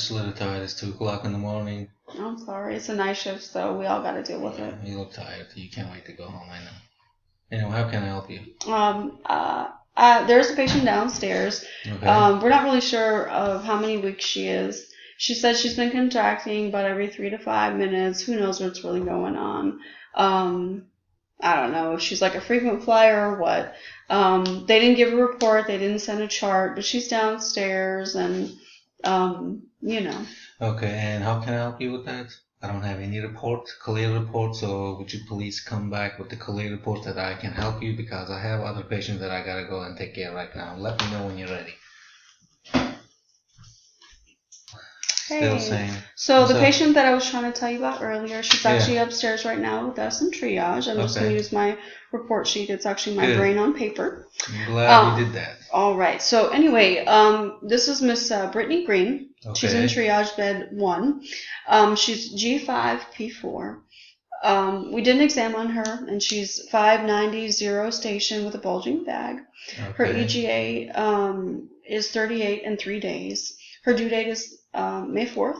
Just a little tired. It's 2 o'clock in the morning. I'm sorry. It's a night shift, so we all got to deal with it. You look tired. You can't wait to go home, I know. Anyway, how can I help you? There's a patient downstairs. Okay. We're not really sure of how many weeks she is. She said she's been contracting about every 3 to 5 minutes. Who knows what's really going on? I don't know if she's like a frequent flyer or what. They didn't give a report. They didn't send a chart, but she's downstairs and, you know. Okay, and how can I help you with that? I don't have any report, clear report, so would you please come back with the clear report that I can help you, because I have other patients that I gotta go and take care of right now. Let me know when you're ready. Still same. So the patient that I was trying to tell you about earlier, she's actually upstairs right now with us in triage. I'm just going to use my report sheet. It's actually my brain on paper. I'm glad you did that. All right. So anyway, this is Miss Brittany Green. Okay. She's in triage bed 1. She's G5P4. We did an exam on her, and she's 590 0 station with a bulging bag. Okay. Her EGA is 38 in 3 days. Her due date is May 4th.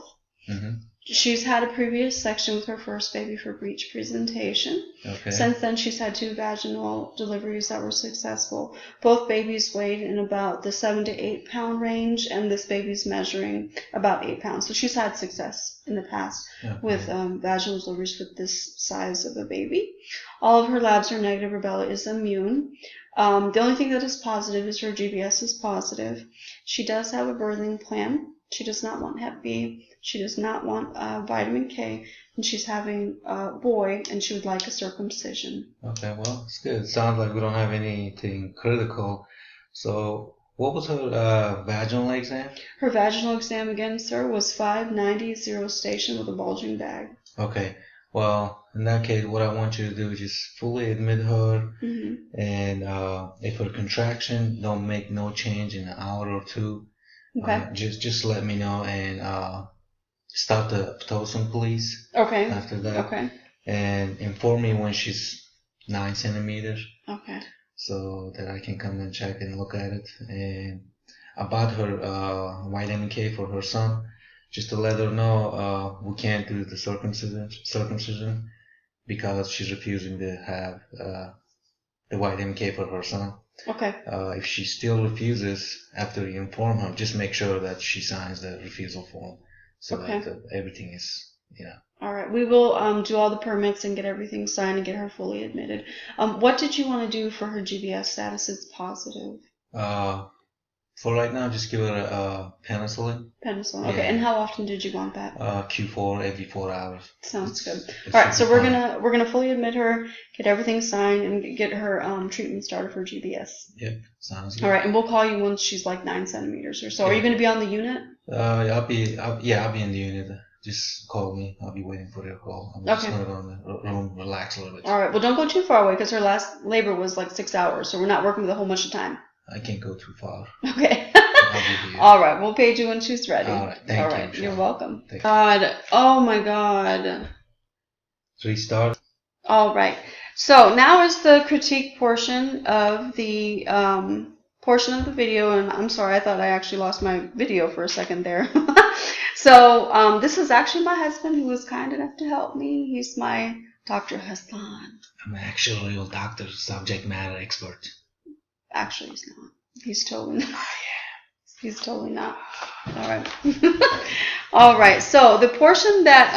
Mm-hmm. She's had a previous section with her first baby for breech presentation. Okay. Since then, she's had 2 vaginal deliveries that were successful. Both babies weighed in about the 7 to 8 pound range, and this baby's measuring about 8 pounds. So she's had success in the past with vaginal deliveries with this size of a baby. All of her labs are negative. Rubella is immune. The only thing that is positive is her GBS is positive. She does have a birthing plan. She does not want Hep B. She does not want vitamin K. And she's having a boy, and she would like a circumcision. Okay, well, it's good. It sounds like we don't have anything critical. So what was her vaginal exam? Her vaginal exam, again, sir, was 590 0 station with a bulging bag. Okay. Well, in that case, what I want you to do is just fully admit her, and if her contraction don't make no change in an hour or 2, just let me know, and start the Pitocin, please. Okay. After that. Okay. And inform me when she's 9 centimeters. Okay. So that I can come and check and look at it. And about her vitamin K for her son, just to let her know, we can't do the circumcision because she's refusing to have the vitamin K for her son. Okay. If she still refuses after you inform her, just make sure that she signs the refusal form, so that everything is, All right. We will do all the permits and get everything signed and get her fully admitted. What did you want to do for her GBS status? It's positive. For right now, just give her a penicillin. Penicillin. Okay. And how often did you want that? Q4 every 4 hours. Sounds good. All right. So we're gonna fully admit her, get everything signed, and get her treatment started for GBS. Yep. Sounds good. All right. And we'll call you once she's like 9 centimeters or so. Are you gonna be on the unit? I'll be in the unit. Just call me. I'll be waiting for your call. I'm just gonna go in the room, relax a little bit. All right. Well, don't go too far away because her last labor was like 6 hours, so we're not working with a whole bunch of time. I can't go too far. Okay. All right. We'll page you when she's ready. All right. Thank you. You're welcome. God. Oh my God. Restart. All right. So now is the critique portion of the video, and I'm sorry, I thought I actually lost my video for a second there. So this is actually my husband who was kind enough to help me. He's my Dr. Hassan. I'm an actual real doctor, subject matter expert. Actually, he's not. He's totally not. Oh, yeah. He's totally not. All right. All right. So the portion that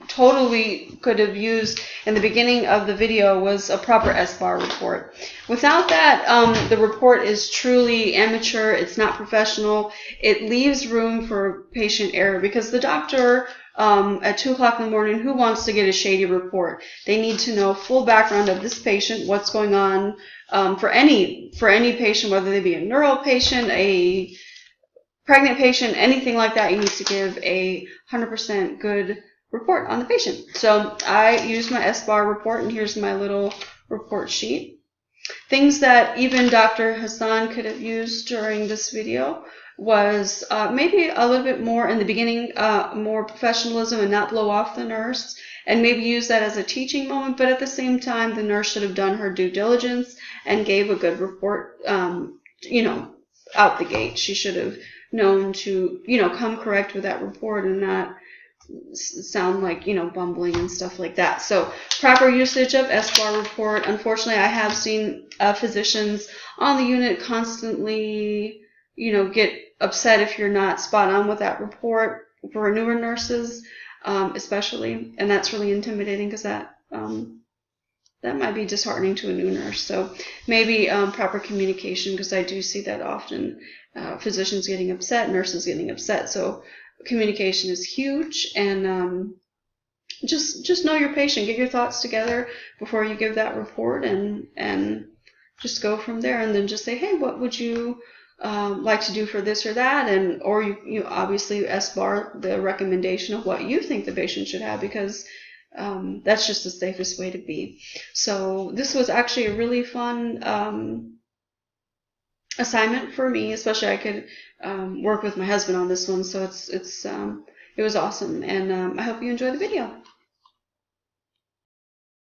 totally could have used in the beginning of the video was a proper SBAR report. Without that, the report is truly amateur. It's not professional. It leaves room for patient error because the doctor at 2 o'clock in the morning, who wants to get a shady report? They need to know full background of this patient, what's going on. For any patient, whether they be a neural patient, a pregnant patient, anything like that, you need to give a 100% good report on the patient. So I used my SBAR report, and here's my little report sheet. Things that even Dr. Hassan could have used during this video was maybe a little bit more in the beginning, more professionalism and not blow off the nurse, and maybe use that as a teaching moment, but at the same time, the nurse should have done her due diligence and gave a good report, out the gate. She should have known to, you know, come correct with that report and not sound like, you know, bumbling and stuff like that. So proper usage of SBAR report. Unfortunately, I have seen physicians on the unit constantly, you know, get upset if you're not spot on with that report for newer nurses, especially, and that's really intimidating because that might be disheartening to a new nurse. So maybe proper communication, because I do see that often, physicians getting upset, nurses getting upset. So communication is huge, and just know your patient, get your thoughts together before you give that report, and just go from there, and then just say, hey, what would you like to do for this or that, and or you obviously SBAR the recommendation of what you think the patient should have, because that's just the safest way to be. So this was actually a really fun assignment for me, especially I could work with my husband on this one, so it was awesome, and I hope you enjoy the video.